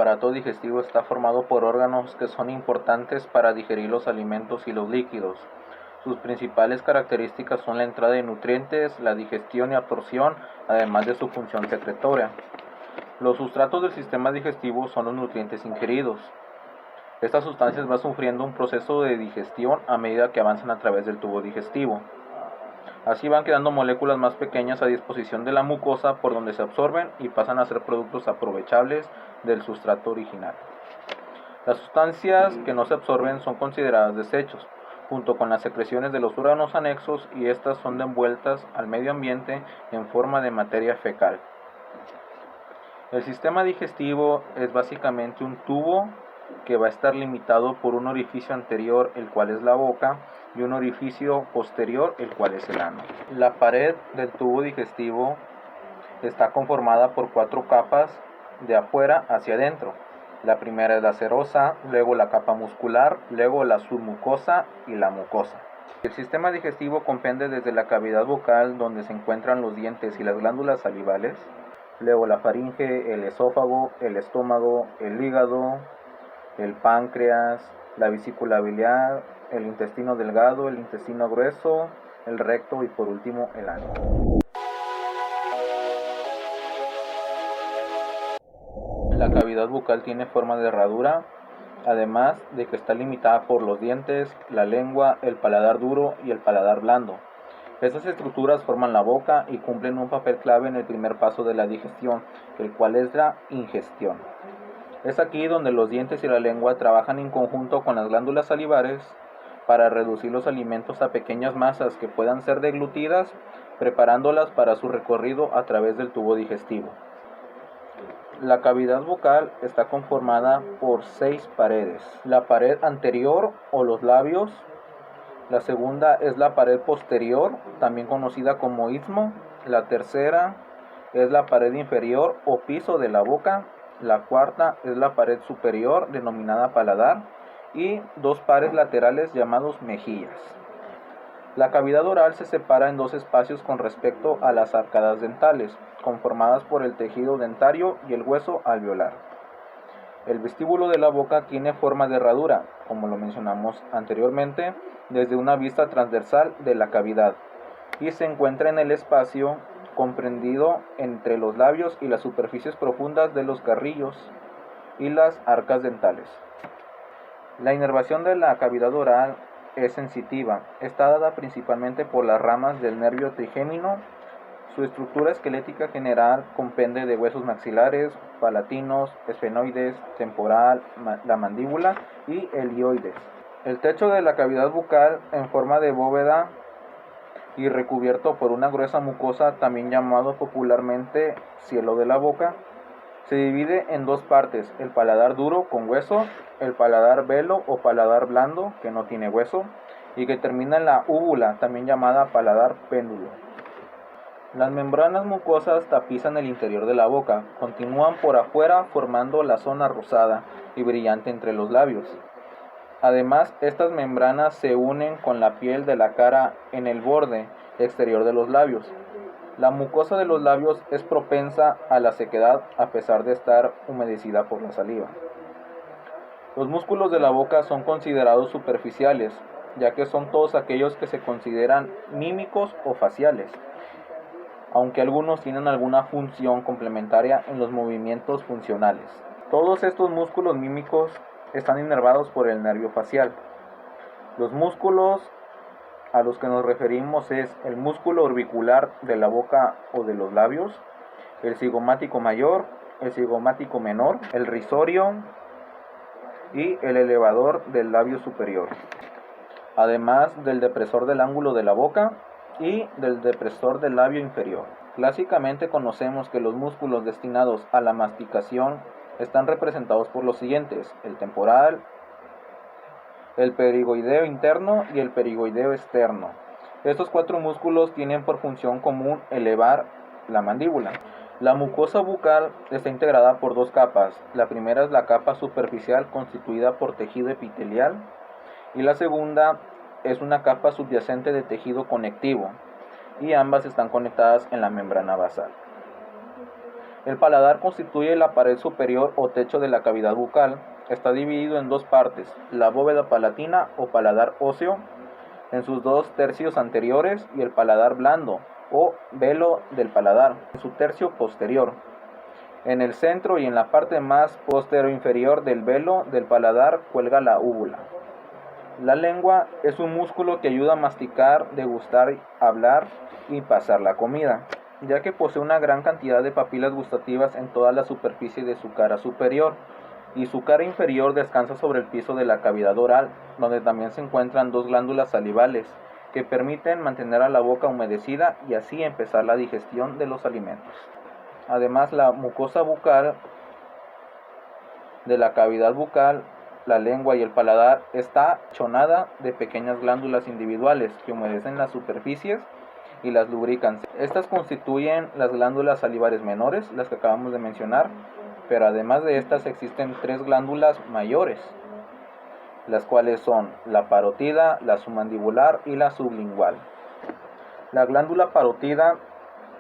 aparato digestivo está formado por órganos que son importantes para digerir los alimentos y los líquidos. Sus principales características son la entrada de nutrientes, la digestión y absorción, además de su función secretoria. Los sustratos del sistema digestivo son los nutrientes ingeridos. Estas sustancias van sufriendo un proceso de digestión a medida que avanzan a través del tubo digestivo. Así van quedando moléculas más pequeñas a disposición de la mucosa por donde se absorben y pasan a ser productos aprovechables del sustrato original. Las sustancias que no se absorben son consideradas desechos, junto con las secreciones de los órganos anexos, y estas son devueltas al medio ambiente en forma de materia fecal. El sistema digestivo es básicamente un tubo que va a estar limitado por un orificio anterior, el cual es la boca, y un orificio posterior, el cual es el ano. La pared del tubo digestivo está conformada por 4 capas de afuera hacia adentro. La primera es la serosa, luego la capa muscular, luego la submucosa y la mucosa. El sistema digestivo comprende desde la cavidad bucal, donde se encuentran los dientes y las glándulas salivales, luego la faringe, el esófago, el estómago, el hígado, el páncreas, la vesícula biliar, el intestino delgado, el intestino grueso, el recto y por último el ano. La cavidad bucal tiene forma de herradura, además de que está limitada por los dientes, la lengua, el paladar duro y el paladar blando. Estas estructuras forman la boca y cumplen un papel clave en el primer paso de la digestión, el cual es la ingestión. Es aquí donde los dientes y la lengua trabajan en conjunto con las glándulas salivares para reducir los alimentos a pequeñas masas que puedan ser deglutidas, preparándolas para su recorrido a través del tubo digestivo. La cavidad bucal está conformada por 6 paredes. La pared anterior o los labios. La segunda es la pared posterior, también conocida como istmo. La tercera es la pared inferior o piso de la boca. La cuarta es la pared superior, denominada paladar, y 2 pares laterales llamados mejillas. La cavidad oral se separa en 2 espacios con respecto a las arcadas dentales, conformadas por el tejido dentario y el hueso alveolar. El vestíbulo de la boca tiene forma de herradura, como lo mencionamos anteriormente, desde una vista transversal de la cavidad, y se encuentra en el espacio comprendido entre los labios y las superficies profundas de los carrillos y las arcas dentales. La inervación de la cavidad oral es sensitiva. Está dada principalmente por las ramas del nervio trigémino. Su estructura esquelética general comprende de huesos maxilares, palatinos, esfenoides, temporal, la mandíbula y el hioides. El techo de la cavidad bucal, en forma de bóveda y recubierto por una gruesa mucosa, también llamado popularmente cielo de la boca, se divide en 2 partes: el paladar duro con hueso, el paladar velo o paladar blando que no tiene hueso, y que termina en la úvula, también llamada paladar péndulo. Las membranas mucosas tapizan el interior de la boca, continúan por afuera formando la zona rosada y brillante entre los labios. Además, estas membranas se unen con la piel de la cara en el borde exterior de los labios. La mucosa de los labios es propensa a la sequedad a pesar de estar humedecida por la saliva. Los músculos de la boca son considerados superficiales, ya que son todos aquellos que se consideran mímicos o faciales, aunque algunos tienen alguna función complementaria en los movimientos funcionales. Todos estos músculos mímicos están inervados por el nervio facial. Los músculos a los que nos referimos es el músculo orbicular de la boca o de los labios, el cigomático mayor, el cigomático menor, el risorio y el elevador del labio superior, además del depresor del ángulo de la boca y del depresor del labio inferior. Clásicamente conocemos que los músculos destinados a la masticación están representados por los siguientes: el temporal, el perigoideo interno y el perigoideo externo. Estos 4 músculos tienen por función común elevar la mandíbula. La mucosa bucal está integrada por 2 capas. La primera es la capa superficial, constituida por tejido epitelial, y la segunda es una capa subyacente de tejido conectivo, y ambas están conectadas en la membrana basal. El paladar constituye la pared superior o techo de la cavidad bucal. Está dividido en dos partes: la bóveda palatina o paladar óseo en sus 2 tercios anteriores y el paladar blando o velo del paladar en su tercio posterior. En el centro y en la parte más posterior-inferior del velo del paladar cuelga la úvula. La lengua es un músculo que ayuda a masticar, degustar, hablar y pasar la comida, ya que posee una gran cantidad de papilas gustativas en toda la superficie de su cara superior, y su cara inferior descansa sobre el piso de la cavidad oral, donde también se encuentran 2 glándulas salivales, que permiten mantener a la boca humedecida y así empezar la digestión de los alimentos. Además, la mucosa bucal de la cavidad bucal, la lengua y el paladar está chonada de pequeñas glándulas individuales que humedecen las superficies y las lubrican. Estas constituyen las glándulas salivares menores, las que acabamos de mencionar, pero además de estas existen 3 glándulas mayores, las cuales son la parótida, la submandibular y la sublingual. La glándula parótida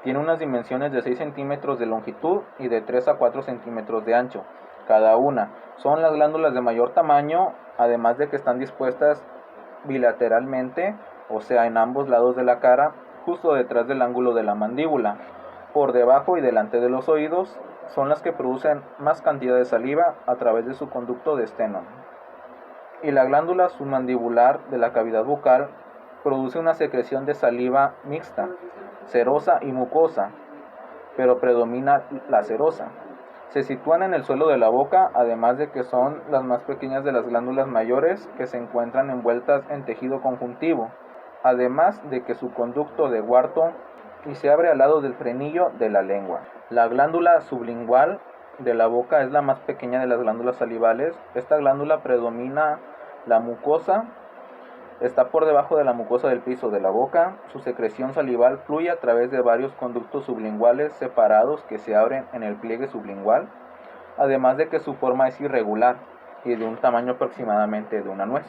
tiene unas dimensiones de 6 centímetros de longitud y de 3 a 4 centímetros de ancho cada una. Son las glándulas de mayor tamaño, además de que están dispuestas bilateralmente, o sea, en ambos lados de la cara, justo detrás del ángulo de la mandíbula, por debajo y delante de los oídos. Son las que producen más cantidad de saliva a través de su conducto de esteno. Y la glándula submandibular de la cavidad bucal produce una secreción de saliva mixta, serosa y mucosa, pero predomina la serosa. Se sitúan en el suelo de la boca, además de que son las más pequeñas de las glándulas mayores que se encuentran envueltas en tejido conjuntivo, además de que su conducto de Wharton y se abre al lado del frenillo de la lengua. La glándula sublingual de la boca es la más pequeña de las glándulas salivales. Esta glándula predomina la mucosa, está por debajo de la mucosa del piso de la boca. Su secreción salival fluye a través de varios conductos sublinguales separados que se abren en el pliegue sublingual, además de que su forma es irregular y de un tamaño aproximadamente de una nuez.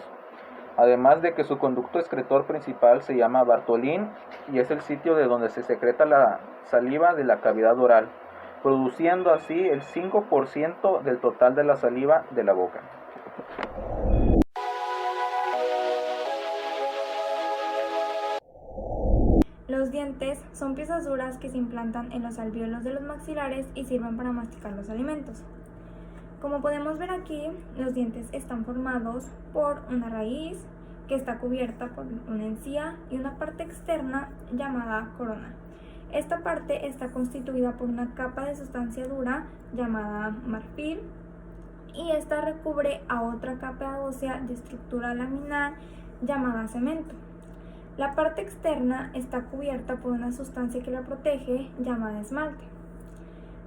Además de que su conducto excretor principal se llama Bartholin y es el sitio de donde se secreta la saliva de la cavidad oral, produciendo así el 5% del total de la saliva de la boca. Los dientes son piezas duras que se implantan en los alvéolos de los maxilares y sirven para masticar los alimentos. Como podemos ver aquí, los dientes están formados por una raíz que está cubierta por una encía y una parte externa llamada corona. Esta parte está constituida por una capa de sustancia dura llamada marfil y esta recubre a otra capa ósea de estructura laminar llamada cemento. La parte externa está cubierta por una sustancia que la protege llamada esmalte.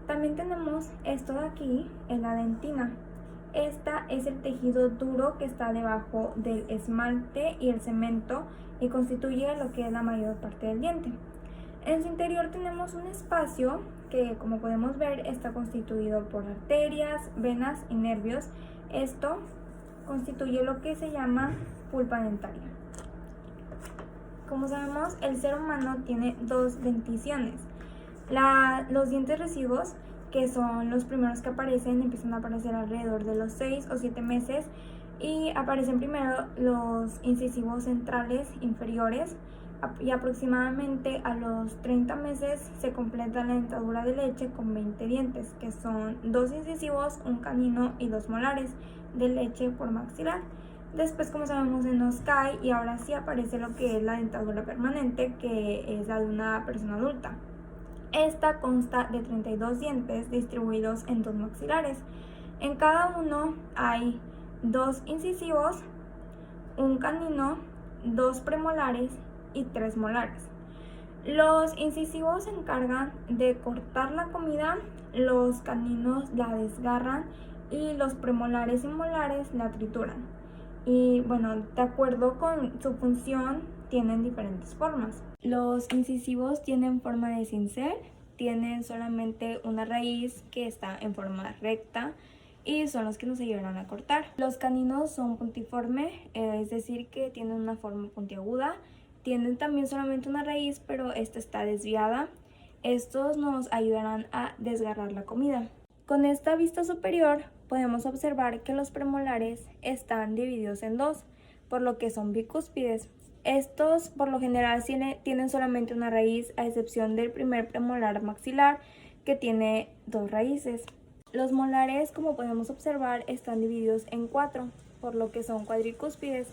También tenemos esto de aquí, en la dentina. Esta es el tejido duro que está debajo del esmalte y el cemento y constituye lo que es la mayor parte del diente. En su interior tenemos un espacio que, como podemos ver, está constituido por arterias, venas y nervios. Esto constituye lo que se llama pulpa dentaria. Como sabemos, el ser humano tiene 2 denticiones. Los dientes residuos, que son los primeros que aparecen, empiezan a aparecer alrededor de los 6 o 7 meses y aparecen primero los incisivos centrales inferiores y aproximadamente a los 30 meses se completa la dentadura de leche con 20 dientes, que son 2 incisivos, un canino y 2 molares de leche por maxilar. Después, como sabemos, se nos cae y ahora sí aparece lo que es la dentadura permanente, que es la de una persona adulta. Esta consta de 32 dientes distribuidos en 2 maxilares. En cada uno hay 2 incisivos, un canino, 2 premolares y 3 molares. Los incisivos se encargan de cortar la comida, los caninos la desgarran y los premolares y molares la trituran. Y bueno, de acuerdo con su función, tienen diferentes formas. Los incisivos tienen forma de cincel, tienen solamente una raíz que está en forma recta y son los que nos ayudan a cortar. Los caninos son puntiforme, es decir que tienen una forma puntiaguda. Tienen también solamente una raíz, pero esta está desviada. Estos nos ayudarán a desgarrar la comida. Con esta vista superior podemos observar que los premolares están divididos en dos, por lo que son bicúspides. Estos por lo general tienen solamente una raíz, a excepción del primer premolar maxilar, que tiene dos raíces. Los molares, como podemos observar, están divididos en cuatro, por lo que son cuadricúspides.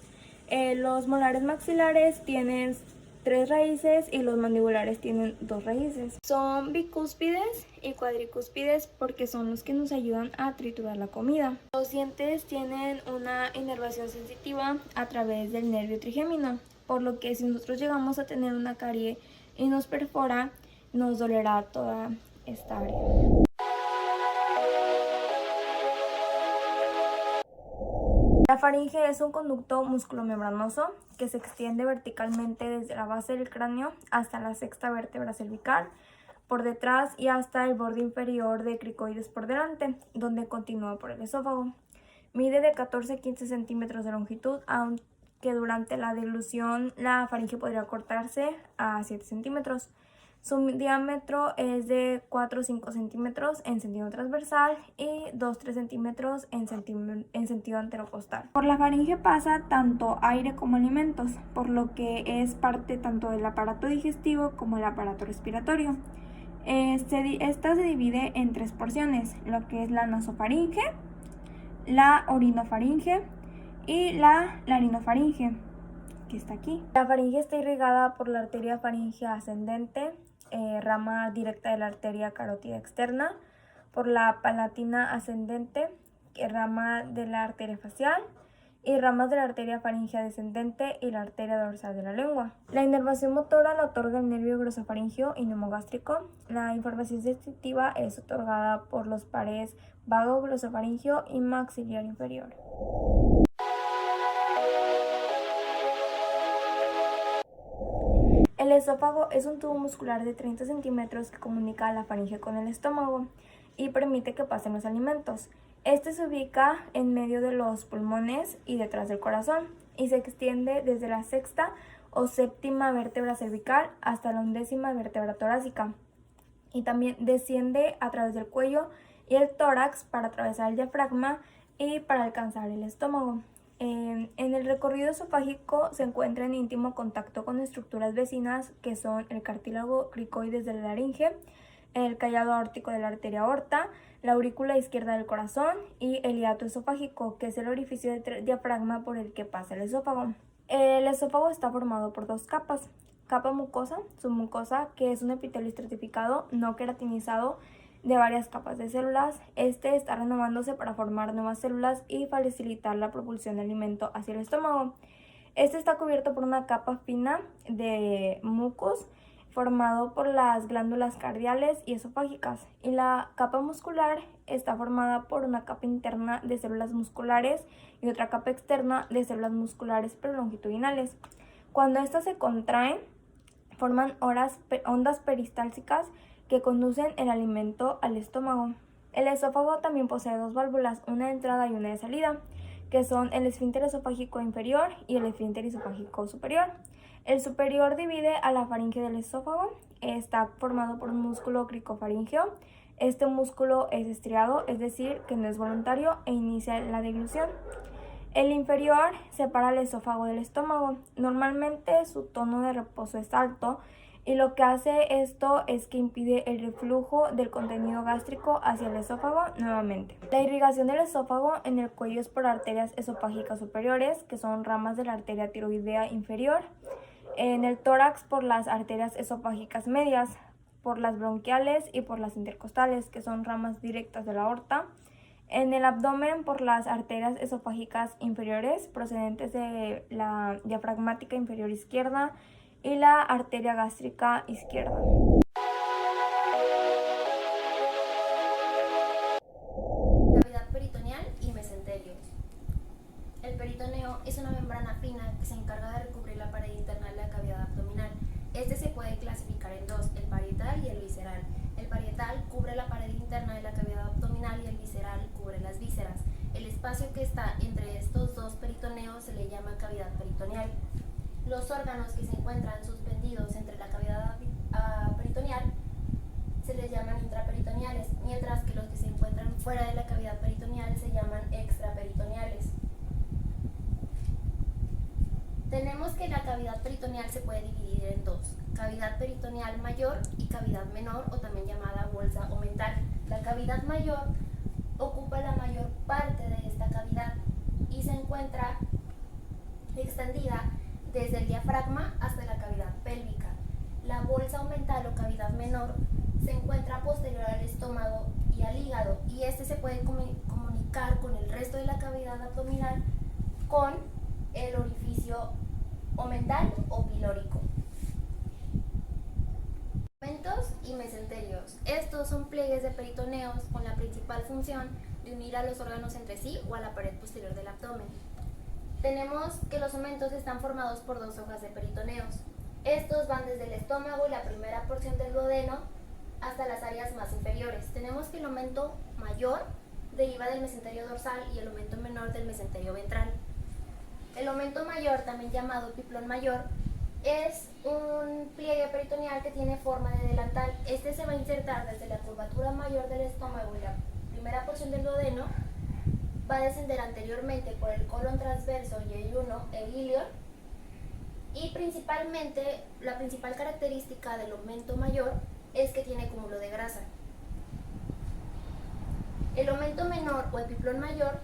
Los molares maxilares tienen tres raíces y los mandibulares tienen dos raíces. Son bicúspides y cuadricúspides porque son los que nos ayudan a triturar la comida. Los dientes tienen una inervación sensitiva a través del nervio trigémino, por lo que si nosotros llegamos a tener una carie y nos perfora, nos dolerá toda esta área. La faringe es un conducto musculomembranoso que se extiende verticalmente desde la base del cráneo hasta la sexta vértebra cervical por detrás y hasta el borde inferior de cricoides por delante, donde continúa por el esófago. Mide de 14 a 15 centímetros de longitud, aunque durante la deglución la faringe podría cortarse a 7 centímetros. Su diámetro es de 4 o 5 centímetros en sentido transversal y 2-3 centímetros en sentido anterocostal. Por la faringe pasa tanto aire como alimentos, por lo que es parte tanto del aparato digestivo como del aparato respiratorio. Esta se divide en tres porciones, lo que es la nasofaringe, la orinofaringe y la larinofaringe, que está aquí. La faringe está irrigada por la arteria faríngea ascendente, rama directa de la arteria carótida externa, por la palatina ascendente, rama de la arteria facial, y ramas de la arteria faríngea descendente y la arteria dorsal de la lengua. La inervación motora la otorga el nervio glosofaríngeo y neumogástrico. La información sensitiva es otorgada por los pares vago, glosofaríngeo y maxiliar inferior. El esófago es un tubo muscular de 30 centímetros que comunica a la faringe con el estómago y permite que pasen los alimentos. Este se ubica en medio de los pulmones y detrás del corazón y se extiende desde la sexta o séptima vértebra cervical hasta la 11ª vértebra torácica, y también desciende a través del cuello y el tórax para atravesar el diafragma y para alcanzar el estómago. En el recorrido esofágico se encuentra en íntimo contacto con estructuras vecinas que son el cartílago cricoides de la laringe, el callado aórtico de la arteria aorta, la aurícula izquierda del corazón y el hiato esofágico, que es el orificio del diafragma por el que pasa el esófago. El esófago está formado por dos capas: capa mucosa, submucosa, que es un epitelio estratificado no queratinizado de varias capas de células. Este está renovándose para formar nuevas células y facilitar la propulsión de alimento hacia el estómago. Este está cubierto por una capa fina de mucus formado por las glándulas cardiales y esofágicas, y la capa muscular está formada por una capa interna de células musculares y otra capa externa de células musculares pero longitudinales. Cuando estas se contraen, forman ondas peristálticas que conducen el alimento al estómago. El esófago también posee dos válvulas, una de entrada y una de salida, que son el esfínter esofágico inferior y el esfínter esofágico superior. El superior divide a la faringe del esófago, está formado por un músculo cricofaríngeo. Este músculo es estriado, es decir, que no es voluntario e inicia la deglución. El inferior separa el esófago del estómago. Normalmente su tono de reposo es alto, y lo que hace esto es que impide el reflujo del contenido gástrico hacia el esófago nuevamente. La irrigación del esófago en el cuello es por arterias esofágicas superiores, que son ramas de la arteria tiroidea inferior. En el tórax por las arterias esofágicas medias, por las bronquiales y por las intercostales, que son ramas directas de la aorta. En el abdomen por las arterias esofágicas inferiores procedentes de la diafragmática inferior izquierda y la arteria gástrica izquierda. Cavidad peritoneal y mesenterio. El peritoneo es una membrana fina que se encarga de recubrir la pared interna de la cavidad abdominal. Este se puede clasificar en dos, el parietal y el visceral. El parietal cubre la pared interna de la cavidad abdominal y el visceral cubre las vísceras. El espacio que está entre estos dos peritoneos se le llama cavidad peritoneal. Los órganos que se encuentran suspendidos entre la cavidad peritoneal se les llaman intraperitoneales, mientras que los que se encuentran fuera de la cavidad peritoneal se llaman extraperitoneales. Tenemos que la cavidad peritoneal se puede dividir en dos: cavidad peritoneal mayor y cavidad menor, o también llamada bolsa omental. La cavidad mayor ocupa la mayor parte de esta cavidad y se encuentra extendida desde el diafragma hasta la cavidad pélvica. La bolsa omental o cavidad menor se encuentra posterior al estómago y al hígado, y este se puede comunicar con el resto de la cavidad abdominal con el orificio omental o pilórico. Omentos y mesenterios. Estos son pliegues de peritoneos con la principal función de unir a los órganos entre sí o a la pared posterior del abdomen. Tenemos que los omentos están formados por dos hojas de peritoneos. Estos van desde el estómago y la primera porción del duodeno hasta las áreas más inferiores. Tenemos que el omento mayor deriva del mesenterio dorsal y el omento menor del mesenterio ventral. El omento mayor, también llamado epiplón mayor, es un pliegue peritoneal que tiene forma de delantal. Este se va a insertar desde la curvatura mayor del estómago y la primera porción del duodeno, va a descender anteriormente por el colon transverso y yeyuno e ilion, y principalmente la principal característica del omento mayor es que tiene cúmulo de grasa. El omento menor o epiplón mayor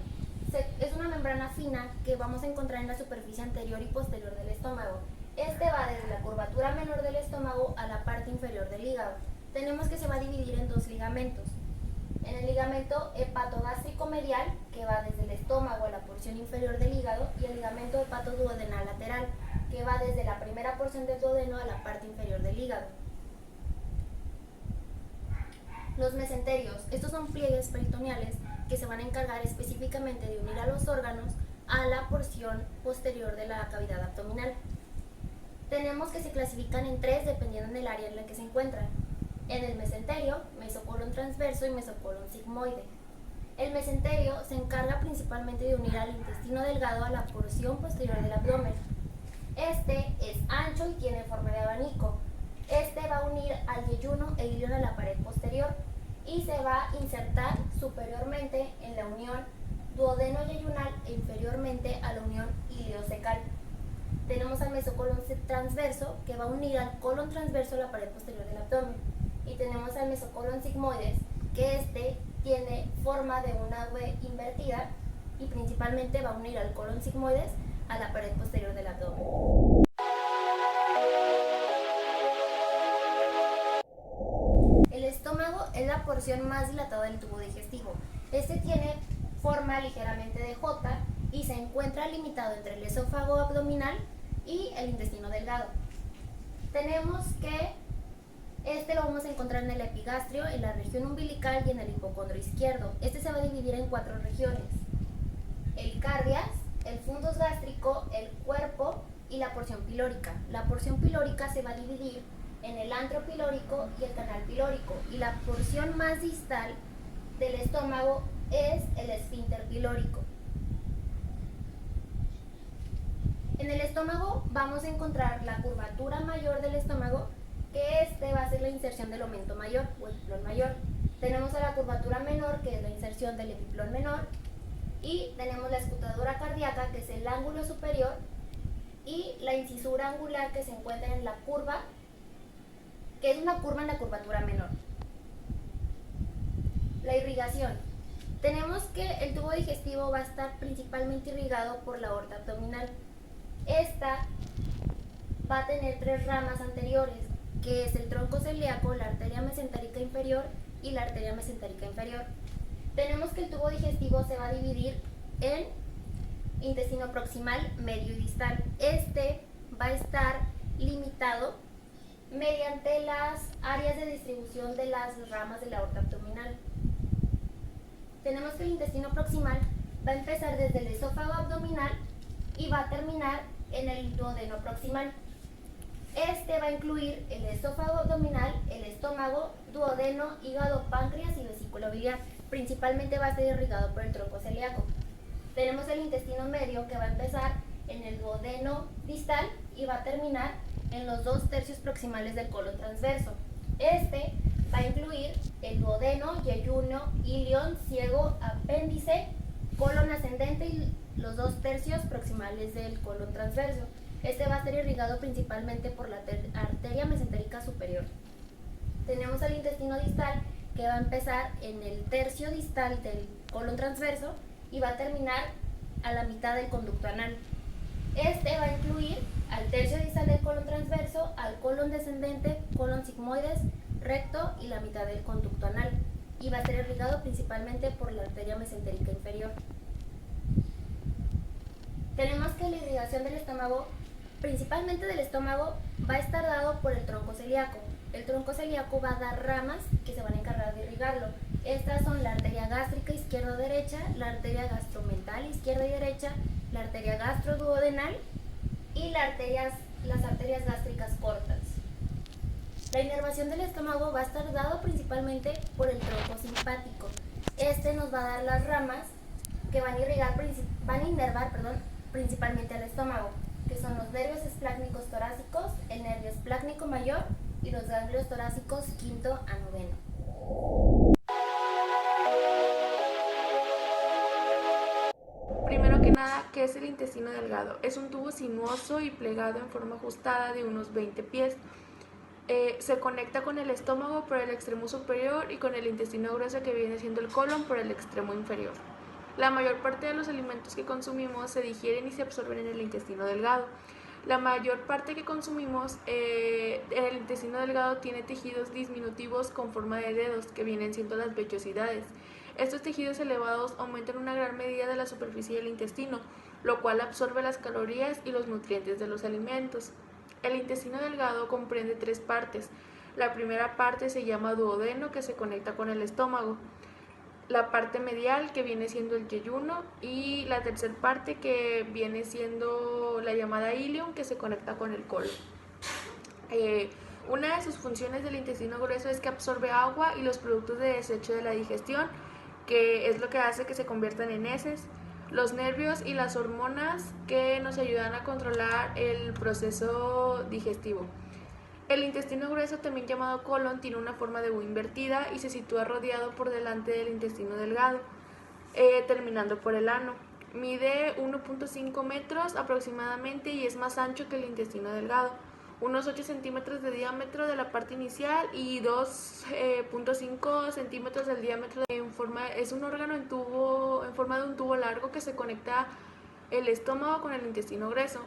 es una membrana fina que vamos a encontrar en la superficie anterior y posterior del estómago. Este va desde la curvatura menor del estómago a la parte inferior del hígado. Tenemos que se va a dividir en dos ligamentos. En el ligamento hepatogástrico medial, que va desde el estómago a la porción inferior del hígado, y el ligamento hepatoduodenal lateral, que va desde la primera porción del duodeno a la parte inferior del hígado. Los mesenterios. Estos son pliegues peritoneales que se van a encargar específicamente de unir a los órganos a la porción posterior de la cavidad abdominal. Tenemos que se clasifican en tres dependiendo del área en la que se encuentran. En el mesenterio, mesocolon transverso y mesocolon sigmoide. El mesenterio se encarga principalmente de unir al intestino delgado a la porción posterior del abdomen. Este es ancho y tiene forma de abanico. Este va a unir al yeyuno e ilion a la pared posterior y se va a insertar superiormente en la unión duodeno-yeyunal e inferiormente a la unión iliocecal. Tenemos al mesocolon transverso, que va a unir al colon transverso a la pared posterior del abdomen. Y tenemos al mesocolon sigmoides, que este tiene forma de una V invertida y principalmente va a unir al colon sigmoides a la pared posterior del abdomen. El estómago es la porción más dilatada del tubo digestivo. Este tiene forma ligeramente de J y se encuentra limitado entre el esófago abdominal y el intestino delgado. Tenemos que este lo vamos a encontrar en el epigastrio, en la región umbilical y en el hipocondrio izquierdo. Este se va a dividir en 4 regiones: el cardias, el fundus gástrico, el cuerpo y la porción pilórica. La porción pilórica se va a dividir en el antro pilórico y el canal pilórico, y la porción más distal del estómago es el esfínter pilórico. En el estómago vamos a encontrar la curvatura mayor del estómago, que este va a ser la inserción del omento mayor o epiplón mayor. Tenemos a la curvatura menor, que es la inserción del epiplón menor, y tenemos la escutadura cardíaca, que es el ángulo superior, y la incisura angular, que se encuentra en la curva, que es una curva en la curvatura menor. La irrigación. Tenemos que el tubo digestivo va a estar principalmente irrigado por la aorta abdominal. Esta va a tener 3 ramas anteriores, que es el tronco celíaco, la arteria mesentérica inferior y la arteria mesentérica inferior. Tenemos que el tubo digestivo se va a dividir en intestino proximal, medio y distal. Este va a estar limitado mediante las áreas de distribución de las ramas de la aorta abdominal. Tenemos que el intestino proximal va a empezar desde el esófago abdominal y va a terminar en el duodeno proximal. Este va a incluir el esófago abdominal, el estómago, duodeno, hígado, páncreas y vesícula biliar. Principalmente va a ser irrigado por el tronco celíaco. Tenemos el intestino medio, que va a empezar en el duodeno distal y va a terminar en los 2 tercios proximales del colon transverso. Este Va a incluir el duodeno, yeyuno, ilion, ciego, apéndice, colon ascendente y los 2/3 proximales del colon transverso. Este va a estar irrigado principalmente por la arteria mesentérica superior. Tenemos el intestino distal, que va a empezar en el tercio distal del colon transverso y va a terminar a la mitad del conducto anal. Este va a incluir al tercio distal del colon transverso, al colon descendente, colon sigmoides, recto y la mitad del conducto anal, y va a ser irrigado principalmente por la arteria mesentérica inferior. Tenemos que la irrigación del estómago, principalmente del estómago, va a estar dado por el tronco celíaco. El tronco celíaco va a dar ramas que se van a encargar de irrigarlo. Estas son la arteria gástrica izquierda-derecha, la arteria gastromental izquierda y derecha, la arteria gastroduodenal y las arterias gástricas cortas. La inervación del estómago va a estar dado principalmente por el tronco simpático. Este nos va a dar las ramas que van a inervar principalmente al estómago, que son los nervios esplácnicos torácicos, el nervio esplácnico mayor y los ganglios torácicos quinto a noveno. Primero que nada, ¿qué es el intestino delgado? Es un tubo sinuoso y plegado en forma ajustada de unos 20 pies. Se conecta con el estómago por el extremo superior y con el intestino grueso, que viene siendo el colon, por el extremo inferior. La mayor parte de los alimentos que consumimos se digieren y se absorben en el intestino delgado. La mayor parte que consumimos, el intestino delgado tiene tejidos disminutivos con forma de dedos, que vienen siendo las vellosidades. Estos tejidos elevados aumentan una gran medida de la superficie del intestino, lo cual absorbe las calorías y los nutrientes de los alimentos. El intestino delgado comprende 3 partes. La primera parte se llama duodeno, que se conecta con el estómago. La parte medial, que viene siendo el yeyuno, y la tercera parte, que viene siendo la llamada ilion, que se conecta con el colon. Una de sus funciones del intestino grueso es que absorbe agua y los productos de desecho de la digestión, que es lo que hace que se conviertan en heces, los nervios y las hormonas, que nos ayudan a controlar el proceso digestivo. El intestino grueso, también llamado colon, tiene una forma de U invertida y se sitúa rodeado por delante del intestino delgado, terminando por el ano. Mide 1.5 metros aproximadamente y es más ancho que el intestino delgado, unos 8 centímetros de diámetro de la parte inicial y 2.5 centímetros del diámetro. Es un órgano en forma de un tubo largo que se conecta el estómago con el intestino grueso.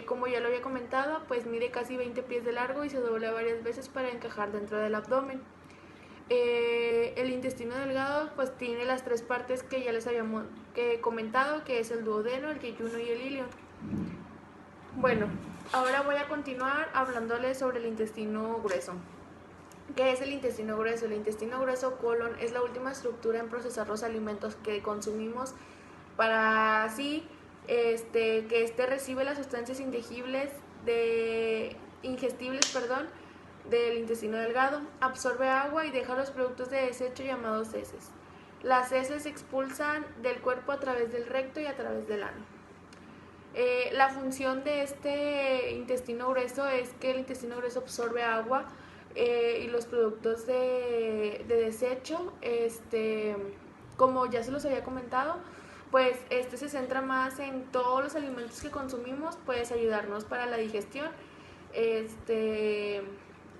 Como ya lo había comentado, pues mide casi 20 pies de largo y se dobla varias veces para encajar dentro del abdomen. El intestino delgado pues tiene las 3 partes que ya les habíamos comentado, que es el duodeno, el yeyuno y el ilion. Bueno, ahora voy a continuar hablándoles sobre el intestino grueso. ¿Qué es el intestino grueso? El intestino grueso colon es la última estructura en procesar los alimentos que consumimos para así que recibe las sustancias ingestibles del intestino delgado, absorbe agua y deja los productos de desecho llamados heces. Las heces se expulsan del cuerpo a través del recto y a través del ano. La función de este intestino grueso es que el intestino grueso absorbe agua y los productos de desecho, como ya se los había comentado, pues se centra más en todos los alimentos que consumimos, puedes ayudarnos para la digestión.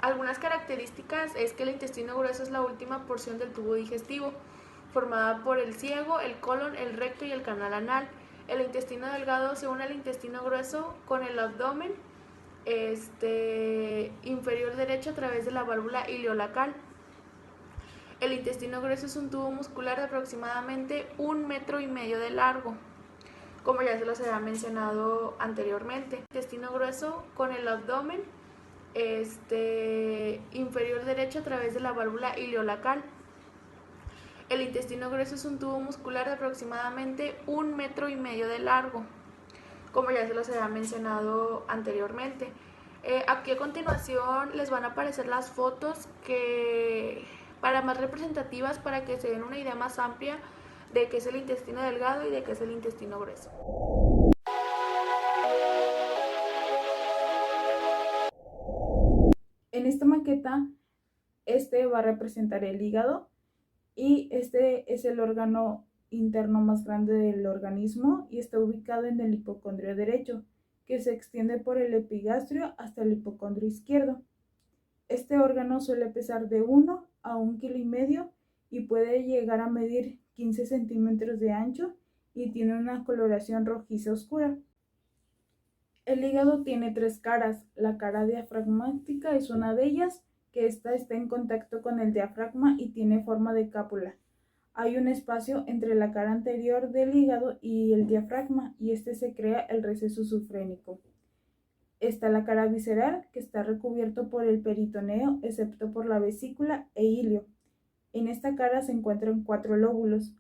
Algunas características es que el intestino grueso es la última porción del tubo digestivo, formada por el ciego, el colon, el recto y el canal anal. El intestino delgado se une al intestino grueso con el abdomen inferior derecho a través de la válvula ileolacal. El intestino grueso es un tubo muscular de aproximadamente 1,5 metros de largo, como ya se los había mencionado anteriormente. El intestino grueso con el abdomen inferior derecho a través de la válvula ileolacal. El intestino grueso es un tubo muscular de aproximadamente 1,5 metros de largo, como ya se los había mencionado anteriormente. Aquí a continuación les van a aparecer las fotos más representativas, para que se den una idea más amplia de qué es el intestino delgado y de qué es el intestino grueso. En esta maqueta Este va a representar el hígado y este es el órgano interno más grande del organismo y está ubicado en el hipocondrio derecho, que se extiende por el epigastrio hasta el hipocondrio izquierdo. Este órgano suele pesar de 1 a 1,5 kg y puede llegar a medir 15 centímetros de ancho y tiene una coloración rojiza oscura. El hígado tiene 3 caras. La cara diafragmática es una de ellas, que está en contacto con el diafragma y tiene forma de cápsula. Hay un espacio entre la cara anterior del hígado y el diafragma y se crea el receso sufrénico. Está la cara visceral, que está recubierto por el peritoneo, excepto por la vesícula e ilio. En esta cara se encuentran 4 lóbulos.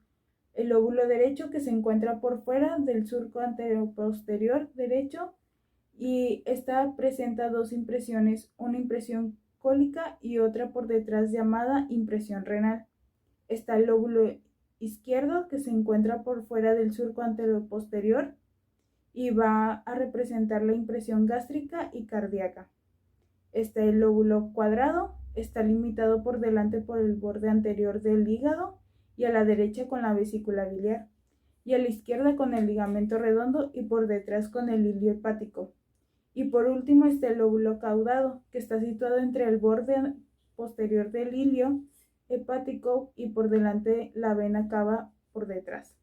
El lóbulo derecho, que se encuentra por fuera del surco anteroposterior derecho, y esta presenta 2 impresiones, una impresión cólica y otra por detrás llamada impresión renal. Está el lóbulo izquierdo, que se encuentra por fuera del surco anteroposterior y va a representar la impresión gástrica y cardíaca. Está el lóbulo cuadrado, está limitado por delante por el borde anterior del hígado y a la derecha con la vesícula biliar, y a la izquierda con el ligamento redondo y por detrás con el hilio hepático. Y por último está el lóbulo caudado, que está situado entre el borde posterior del hilio hepático y por delante la vena cava por detrás.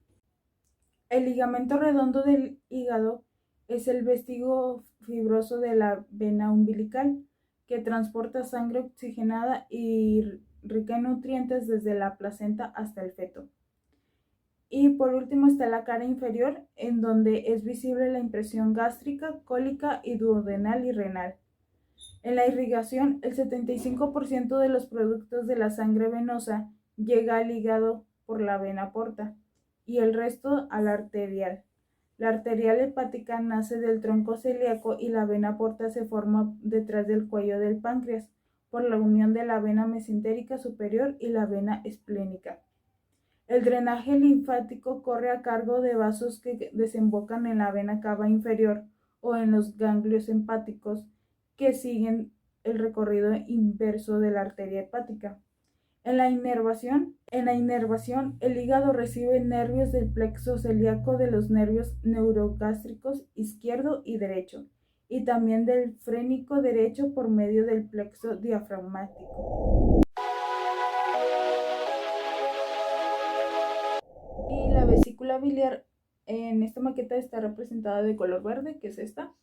El ligamento redondo del hígado es el vestíbulo fibroso de la vena umbilical, que transporta sangre oxigenada y rica en nutrientes desde la placenta hasta el feto. Y por último está la cara inferior, en donde es visible la impresión gástrica, cólica y duodenal y renal. En la irrigación, el 75% de los productos de la sangre venosa llega al hígado por la vena porta y el resto a la arterial. La arterial hepática nace del tronco celíaco y la vena porta se forma detrás del cuello del páncreas por la unión de la vena mesentérica superior y la vena esplénica. El drenaje linfático corre a cargo de vasos que desembocan en la vena cava inferior o en los ganglios hepáticos que siguen el recorrido inverso de la arteria hepática. En la inervación, el hígado recibe nervios del plexo celíaco de los nervios neurogástricos izquierdo y derecho, y también del frénico derecho por medio del plexo diafragmático. Y la vesícula biliar en esta maqueta está representada de color verde, que es esta.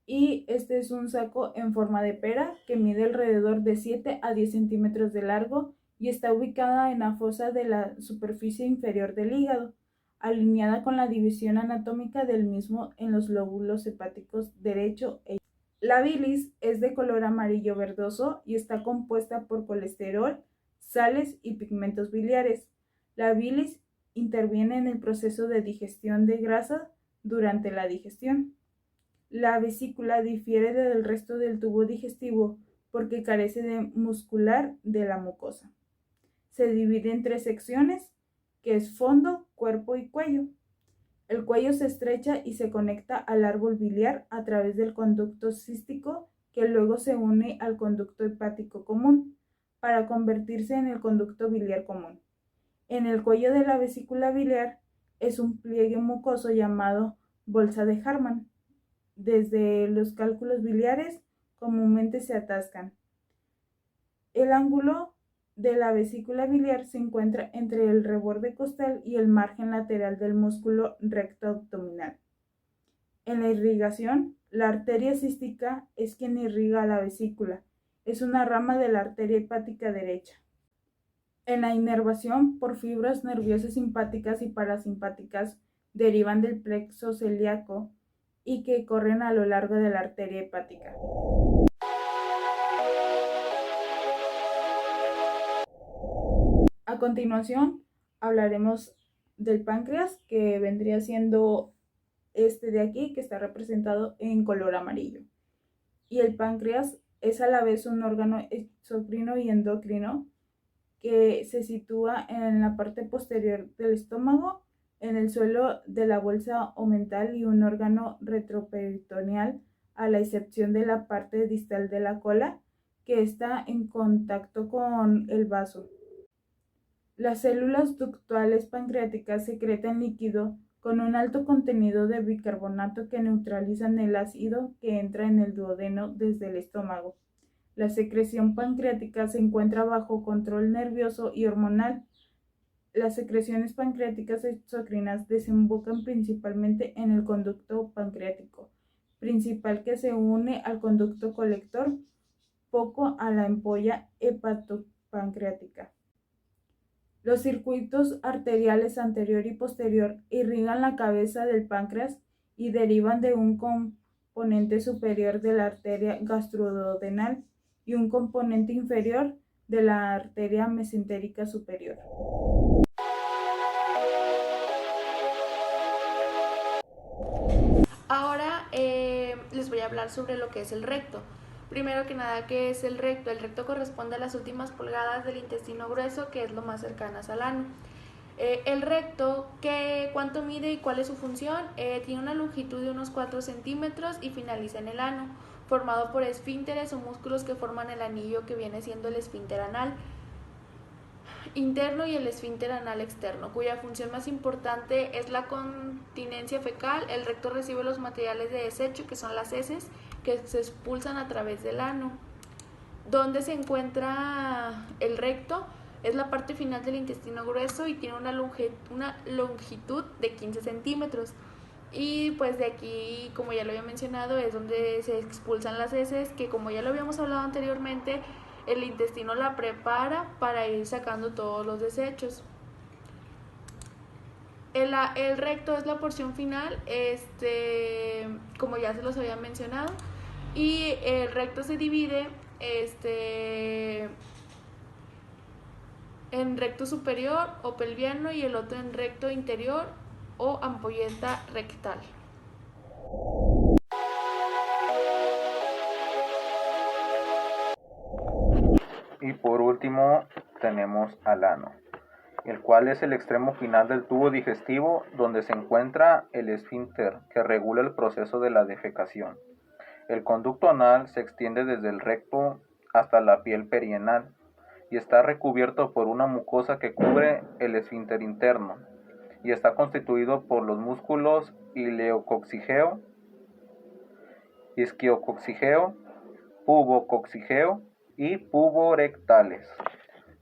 Y este es un saco en forma de pera que mide alrededor de 7 a 10 centímetros de largo y está ubicada en la fosa de la superficie inferior del hígado, alineada con la división anatómica del mismo en los lóbulos hepáticos derecho e izquierdo. La bilis es de color amarillo verdoso y está compuesta por colesterol, sales y pigmentos biliares. La bilis interviene en el proceso de digestión de grasa durante la digestión. La vesícula difiere del resto del tubo digestivo porque carece de muscular de la mucosa. Se divide en 3 secciones, que es fondo, cuerpo y cuello. El cuello se estrecha y se conecta al árbol biliar a través del conducto cístico, que luego se une al conducto hepático común para convertirse en el conducto biliar común. En el cuello de la vesícula biliar es un pliegue mucoso llamado bolsa de Hartmann. Desde los cálculos biliares comúnmente se atascan. El ángulo de la vesícula biliar se encuentra entre el reborde costal y el margen lateral del músculo recto abdominal. En la irrigación, la arteria cística es quien irriga a la vesícula. Es una rama de la arteria hepática derecha. En la inervación, por fibras nerviosas simpáticas y parasimpáticas, derivan del plexo celíaco y que corren a lo largo de la arteria hepática. A continuación hablaremos del páncreas, que vendría siendo este de aquí, que está representado en color amarillo. Y el páncreas es a la vez un órgano exocrino y endocrino que se sitúa en la parte posterior del estómago, en el suelo de la bolsa omental y un órgano retroperitoneal, a la excepción de la parte distal de la cola, que está en contacto con el vaso. Las células ductuales pancreáticas secretan líquido con un alto contenido de bicarbonato que neutralizan el ácido que entra en el duodeno desde el estómago. La secreción pancreática se encuentra bajo control nervioso y hormonal. Las secreciones pancreáticas exocrinas desembocan principalmente en el conducto pancreático principal que se une al conducto colector, poco a la ampolla hepatopancreática. Los circuitos arteriales anterior y posterior irrigan la cabeza del páncreas y derivan de un componente superior de la arteria gastroduodenal y un componente inferior de la arteria mesentérica superior. Ahora les voy a hablar sobre lo que es el recto. Primero que nada, ¿qué es el recto? El recto corresponde a las últimas pulgadas del intestino grueso, que es lo más cercanas al ano. El recto, ¿cuánto mide y cuál es su función? Tiene una longitud de unos 4 centímetros y finaliza en el ano, formado por esfínteres o músculos que forman el anillo que viene siendo el esfínter anal interno y el esfínter anal externo, cuya función más importante es la continencia fecal. El recto recibe los materiales de desecho, que son las heces, que se expulsan a través del ano. ¿Dónde se encuentra el recto? Es la parte final del intestino grueso y tiene una longitud de 15 centímetros. Y pues de aquí, como ya lo había mencionado, es donde se expulsan las heces, que como ya lo habíamos hablado anteriormente, el intestino la prepara para ir sacando todos los desechos. El recto es la porción final, como ya se los había mencionado, y el recto se divide en recto superior o pelviano y el otro en recto interior o ampolleta rectal. Y por último tenemos al ano, el cual es el extremo final del tubo digestivo donde se encuentra el esfínter que regula el proceso de la defecación. El conducto anal se extiende desde el recto hasta la piel perianal y está recubierto por una mucosa que cubre el esfínter interno y está constituido por los músculos ileococcígeo, isquiococcígeo, pubococcígeo y puborectales.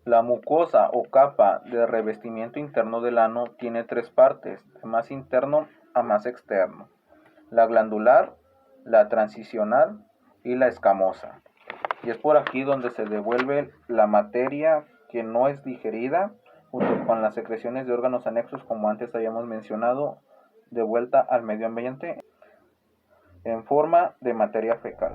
La mucosa o capa de revestimiento interno del ano tiene 3 partes, de más interno a más externo: la glandular, la transicional y la escamosa. Y es por aquí donde se devuelve la materia que no es digerida, junto con las secreciones de órganos anexos, como antes habíamos mencionado, de vuelta al medio ambiente en forma de materia fecal.